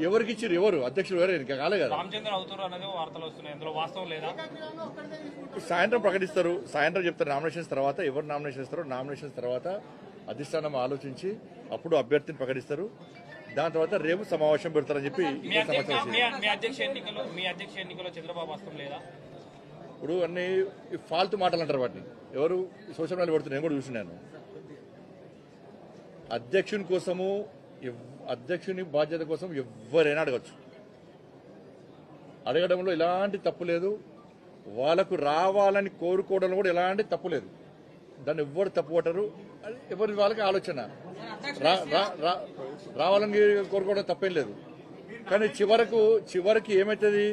ఎవరికి ఇచ్చారు? ఎవరు అధ్యక్షుడు? ఎవరు ఇంకా కాలే కదా. సాయంత్రం ప్రకటిస్తారు. సాయంత్రం చెప్తారు నామినేషన్స్ తర్వాత. ఎవరు నామినేషన్ ఇస్తారో నామినేషన్స్ తర్వాత అధిష్టానం ఆలోచించి అప్పుడు అభ్యర్థిని ప్రకటిస్తారు. దాని తర్వాత రేపు సమావేశం పెడతారని చెప్పి ఇప్పుడు అన్ని ఫాల్తు మాటలు అంటారు. వాటిని ఎవరు సోషల్ మీడియా పెడుతున్నారు? నేను కూడా చూసినాను. అధ్యక్షుని కోసము, అధ్యక్షుని బాధ్యత కోసం ఎవరైనా అడగచ్చు. అడగడంలో ఎలాంటి తప్పు లేదు. వాళ్ళకు రావాలని కోరుకోవడంలో కూడా ఎలాంటి తప్పు లేదు. దాన్ని ఎవ్వరు తప్పు పట్టరు. ఎవరి వాళ్ళకి ఆలోచన రావాలని కోరుకోవడం తప్పేం లేదు. కానీ చివరికి ఏమవుతుంది?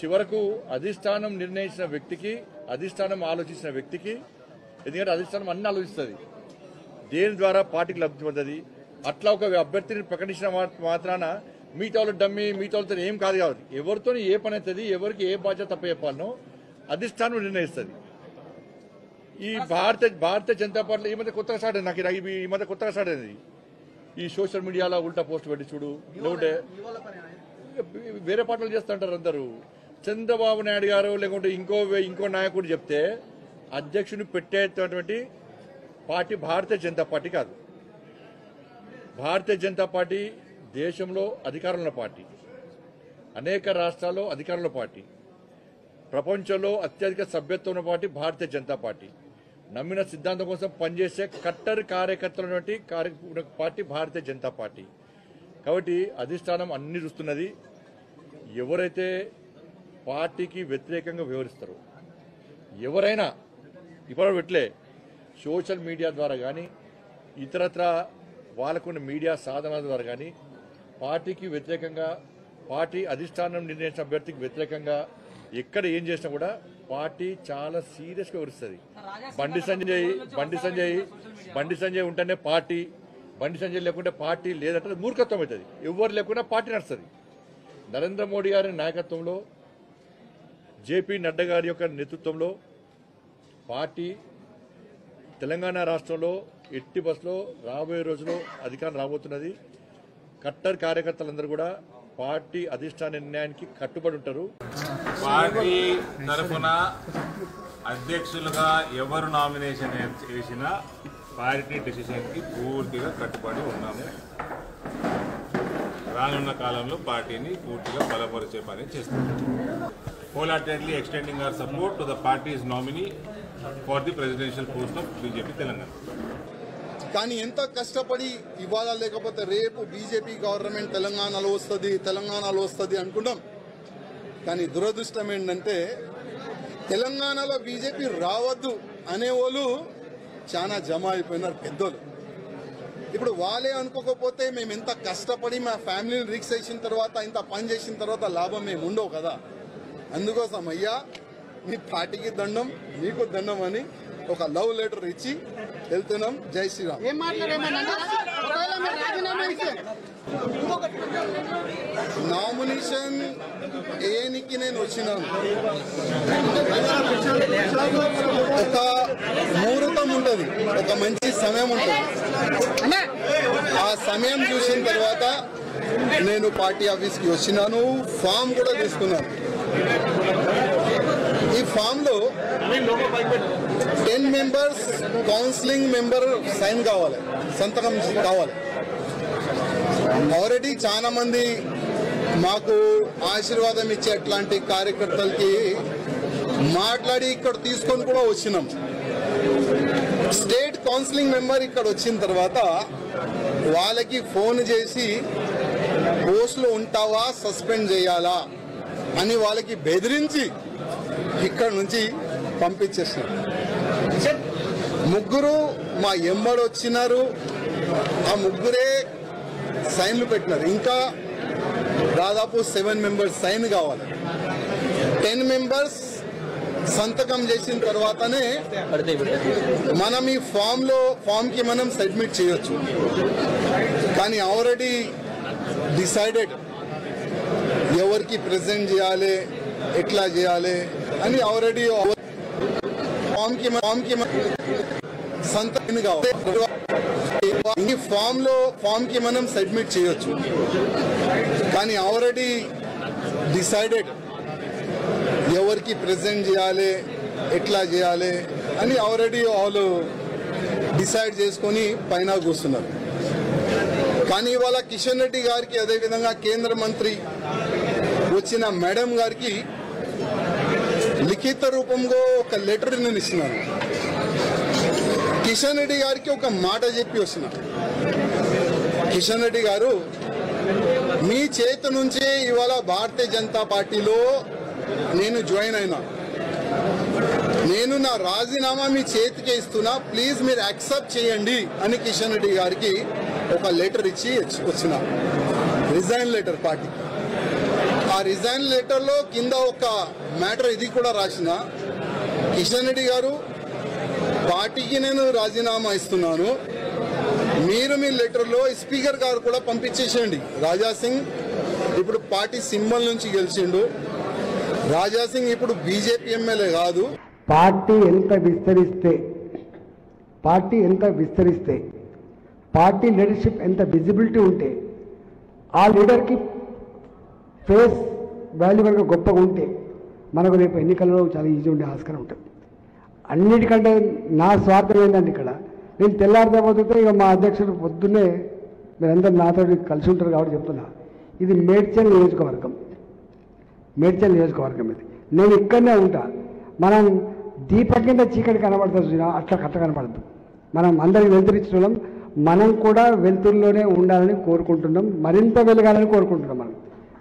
చివరకు అధిష్టానం నిర్ణయించిన వ్యక్తికి, అధిష్టానం ఆలోచించిన వ్యక్తికి, ఎందుకంటే అధిష్టానం అన్ని ఆలోచిస్తుంది దేని ద్వారా పార్టీకి లబ్ధి పొందది. అట్లా ఒక అభ్యర్థిని ప్రకటించిన మాత్రాన మిగతా వాళ్ళు డమ్మి, మిగతా వాళ్ళతో ఏం కాదు. కాబట్టి ఎవరితో ఏ పని అవుతుంది, ఎవరికి ఏ బాధ్యత తప్ప చెప్పాలనో అధిష్టానం నిర్ణయిస్తుంది. ఈ భారతీయ జనతా పార్టీ ఈ మధ్య కొత్తగా స్టార్ట్ అయింది. నాకు ఈ మధ్య కొత్తగా స్టార్ట్ అయింది. ఈ సోషల్ మీడియాలో ఉల్టా పోస్ట్ పెట్టి చూడు, లేకుంటే వేరే పార్టీలు చేస్తుంటారు అందరూ. చంద్రబాబు నాయుడు గారు లేకుంటే ఇంకో నాయకుడు చెప్తే అధ్యక్షుని పెట్టేటటువంటి పార్టీ భారతీయ జనతా పార్టీ కాదు. భారతీయ జనతా పార్టీ దేశంలో అధికారంలో పార్టీ, అనేక రాష్ట్రాల్లో అధికారంలో పార్టీ, ప్రపంచంలో అత్యధిక సభ్యత్వం ఉన్న పార్టీ భారతీయ జనతా పార్టీ. నమ్మిన సిద్ధాంతం కోసం పనిచేసే కట్టర్ కార్యకర్తల పార్టీ భారతీయ జనతా పార్టీ. కాబట్టి అధిష్టానం అన్ని చూస్తున్నది. ఎవరైతే పార్టీకి వ్యతిరేకంగా వ్యవహరిస్తారో ఎవరైనా ఇప్పుడు పెట్టలే సోషల్ మీడియా ద్వారా కానీ ఇతరత్ర వాళ్ళకున్న మీడియా సాధనాల ద్వారా కానీ పార్టీకి వ్యతిరేకంగా, పార్టీ అధిష్టానం నిర్ణయించిన అభ్యర్థికి వ్యతిరేకంగా ఎక్కడ ఏం చేసినా కూడా పార్టీ చాలా సీరియస్గా వ్యవహరిస్తుంది. బండి సంజయ్ ఉంటేనే పార్టీ, బండి సంజయ్ లేకుంటే పార్టీ లేదంటే మూర్ఖత్వం అవుతుంది. ఎవరు లేకుండా పార్టీ నడుస్తుంది. నరేంద్ర మోడీ గారి నాయకత్వంలో, జేపీ నడ్డా గారి యొక్క నేతృత్వంలో పార్టీ తెలంగాణ రాష్ట్రంలో ఎట్టి బస్సులో రాబోయే రోజుల్లో అధికారం రాబోతున్నది. కట్టర్ కార్యకర్తలందరూ కూడా పార్టీ అధిష్టాన నిర్ణయానికి కట్టుబడి ఉంటారు. పార్టీ తరఫున అధ్యక్షులుగా ఎవరు నామినేషన్ చేసినా పార్టీ డెసిషన్కి పూర్తిగా కట్టుబడి ఉన్నాము. రానున్న కాలంలో పార్టీని పూర్తిగా బలపరిచే పని చేస్తాము. wholeheartedly extending our support to the party's nominee for the presidential post of BJP Telangana. కానీ ఎంత కష్టపడి ఇవాళ లేకపోతే రేపు బీజేపీ గవర్నమెంట్ తెలంగాణలో వస్తుంది అనుకుంటాం. కానీ దురదృష్టం ఏంటంటే తెలంగాణలో బీజేపీ రావద్దు అనేవాళ్ళు చాలా జమ అయిపోయినారు పెద్దోళ్ళు. ఇప్పుడు వాళ్ళే అనుకోకపోతే మేము ఎంత కష్టపడి మా ఫ్యామిలీని రిక్స్ చేసిన తర్వాత, ఇంత పని చేసిన తర్వాత లాభం మేము ఉండవు కదా. అందుకోసం అయ్యా మీ పార్టీకి దండం, మీకు దండం అని ఒక లవ్ లెటర్ ఇచ్చి వెళ్తున్నాం. జై శ్రీరామ్. నామినేషన్ ఏనికి నేను వచ్చినాను. ఒక ముహూర్తం ఉంటుంది, ఒక మంచి సమయం ఉంటుంది. ఆ సమయం చూసిన తర్వాత నేను పార్టీ ఆఫీస్కి వచ్చినాను. ఫామ్ కూడా తీసుకున్నాను. ఈ ఫామ్ లో 10 మెంబర్స్ కౌన్సిలింగ్ మెంబర్ సైన్ కావాలి, సంతకం కావాలి. ఆల్రెడీ చాలా మంది మాకు ఆశీర్వాదం ఇచ్చే అట్లాంటి కార్యకర్తలకి మాట్లాడి ఇక్కడ తీసుకొని కూడా వచ్చినాం. స్టేట్ కౌన్సిలింగ్ మెంబర్ ఇక్కడ వచ్చిన తర్వాత వాళ్ళకి ఫోన్ చేసి పోస్టులో ఉంటావా, సస్పెండ్ చేయాలా అని వాళ్ళకి బెదిరించి ఇక్కడ నుంచి పంపించేసినారు. ముగ్గురు మా ఎమ్మడు వచ్చినారు. ఆ ముగ్గురే సైన్లు పెట్టినారు. ఇంకా దాదాపు 7 మెంబర్స్ సైన్ కావాలి. 10 మెంబర్స్ సంతకం చేసిన తర్వాతనే మనం ఈ ఫామ్కి మనం సబ్మిట్ చేయొచ్చు. కానీ ఆల్రెడీ డిసైడెడ్ ఎవరికి ప్రెజెంట్ చేయాలి, ఎట్లా చేయాలి అని ఆల్రెడీ ఫామ్కి సంతకం కావాలి. ఈ ఫామ్కి మనం సబ్మిట్ చేయొచ్చు. కానీ ఆల్రెడీ డిసైడెడ్ ఎవరికి ప్రెజెంట్ చేయాలి, ఎట్లా చేయాలి అని ఆల్రెడీ వాళ్ళు డిసైడ్ చేసుకొని పైన కూర్చున్నారు. కానీ ఇవాళ కిషన్ రెడ్డి గారికి, అదేవిధంగా కేంద్ర మంత్రి వచ్చిన మేడం గారికి లిఖిత రూపంలో ఒక లెటర్ నేను ఇస్తున్నాను. కిషన్ రెడ్డి గారికి ఒక మాట చెప్పి వస్తున్నా, కిషన్ రెడ్డి గారు మీ చేతి నుంచే ఇవాళ భారతీయ జనతా పార్టీలో నేను జాయిన్ అయినా, నేను నా రాజీనామా మీ చేతికి ఇస్తున్నా, ప్లీజ్ మీరు యాక్సెప్ట్ చేయండి అని కిషన్ రెడ్డి గారికి ఒక లెటర్ ఇచ్చి వచ్చిన, రిజైన్ లెటర్ పార్టీ. ఆ రిజైన్ లెటర్లో కింద ఒక మ్యాటర్ ఇది కూడా రాసిన, కిషన్ రెడ్డి గారు పార్టీకి నేను రాజీనామా ఇస్తున్నాను, మీరు మీ లెటర్లో స్పీకర్ గారు కూడా పంపించేసేయండి. రాజా సింగ్ ఇప్పుడు పార్టీ సింబల్ నుంచి గెలిచిండు, రాజా సింగ్ ఇప్పుడు బీజేపీ ఎమ్మెల్యే కాదు. పార్టీ ఎంత విస్తరిస్తే పార్టీ లీడర్షిప్ ఎంత విజిబిలిటీ ఉంటే, ఆ లీడర్కి ఫేస్ వాల్యూ కనుక గొప్పగా ఉంటే మనకు రేపు ఎన్నికల్లో చాలా ఈజీ ఉండే ఆస్కారం ఉంటుంది. అన్నిటికంటే నా స్వార్థం ఏంటంటే, ఇక్కడ నేను తెల్లారిపోతే ఇక మా అధ్యక్షుడు పొద్దున్నే మీరందరూ నాతో కలిసి ఉంటారు కాబట్టి చెప్తున్నా, ఇది మేడ్చల్ నియోజకవర్గం ఇది. నేను ఇక్కడనే ఉంటా. మనం దీపం కింద చీకటి కనబడుతుంది, అట్లా కనబడదు. మనం అందరికి వెలుతురిచ్చిన మనం కూడా వెలుతురులోనే ఉండాలని కోరుకుంటున్నాం, మరింత వెలగాలని కోరుకుంటున్నాం మనం.